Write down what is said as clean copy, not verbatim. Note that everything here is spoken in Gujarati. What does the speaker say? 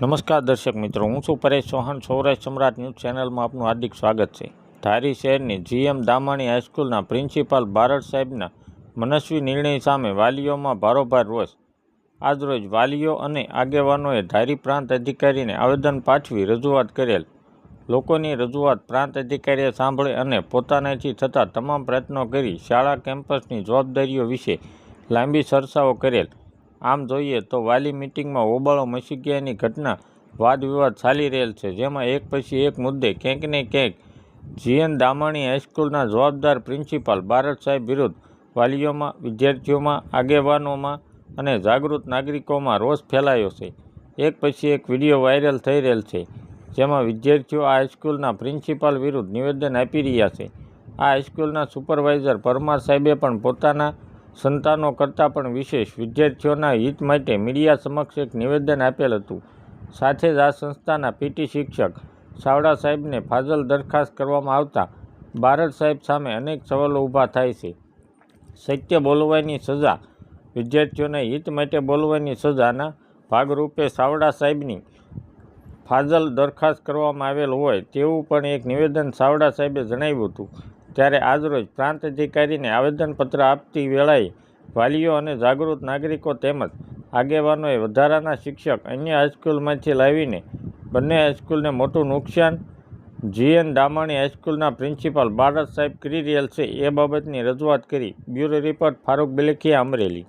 નમસ્કાર દર્શક મિત્રો, હું છું પરેશ ચૌહાણ. સૌરાષ્ટ્ર સમ્રાટ ન્યૂઝ ચેનલમાં આપનું હાર્દિક સ્વાગત છે. ધારી શહેરની જીએમ દામાણી હાઈસ્કૂલના પ્રિન્સિપાલ બારડ સાહેબના મનસ્વી નિર્ણય સામે વાલીઓમાં ભારોભાર રોષ. આજરોજ વાલીઓ અને આગેવાનોએ ધારી પ્રાંત અધિકારીને આવેદન પાઠવી રજૂઆત કરેલ. લોકોની રજૂઆત પ્રાંત અધિકારીએ સાંભળી અને પોતાનાથી થતા તમામ પ્રયત્નો કરી શાળા કેમ્પસની જવાબદારીઓ વિશે લાંબી ચર્ચાઓ કરેલ. આમ જોઈએ તો વાલી મિટિંગમાં હોબાળો મચી ગયાની ઘટના વાદ વિવાદ ચાલી રહેલ છે, જેમાં એક પછી એક મુદ્દે ક્યાંક ને ક્યાંક જીએન દામાણી હાઈસ્કૂલના જવાબદાર પ્રિન્સિપાલ બારડ સાહેબ વિરુદ્ધ વાલીઓમાં, વિદ્યાર્થીઓમાં, આગેવાનોમાં અને જાગૃત નાગરિકોમાં રોષ ફેલાયો છે. એક પછી એક વિડીયો વાયરલ થઈ રહેલ છે, જેમાં વિદ્યાર્થીઓ આ હાઈસ્કૂલના પ્રિન્સિપાલ વિરુદ્ધ નિવેદન આપી રહ્યા છે. આ હાઈસ્કૂલના સુપરવાઇઝર પરમાર સાહેબે પણ પોતાના સંતાનો કરતાં પણ વિશેષ વિદ્યાર્થીઓના હિત માટે મીડિયા સમક્ષ એક નિવેદન આપેલ હતું. સાથે જ આ સંસ્થાના પીટી શિક્ષક સાવડા સાહેબને ફાજલ દરખાસ્ત કરવામાં આવતા બારડ સાહેબ સામે અનેક સવાલો ઊભા થાય છે. સત્ય બોલવાની સજા, વિદ્યાર્થીઓના હિત માટે બોલવાની સજાના ભાગરૂપે સાવડા સાહેબની ફાજલ દરખાસ્ત કરવામાં આવેલ હોય તેવું પણ એક નિવેદન સાવડા સાહેબે જણાવ્યું હતું. ત્યારે આજરોજ પ્રાંત અધિકારીને આવેદનપત્ર આપતી વેળાએ વાલીઓ અને જાગૃત નાગરિકો તેમજ આગેવાનોએ વધારાના શિક્ષક અન્ય હાઈસ્કૂલમાંથી લાવીને બંને હાઈસ્કૂલને મોટું નુકસાન જીએન દામાણી હાઈસ્કૂલના પ્રિન્સિપાલ બારડ સાહેબ કરી રહેલ છે એ બાબતની રજૂઆત કરી. Bureau report Farooq Bilakhia, Amreli.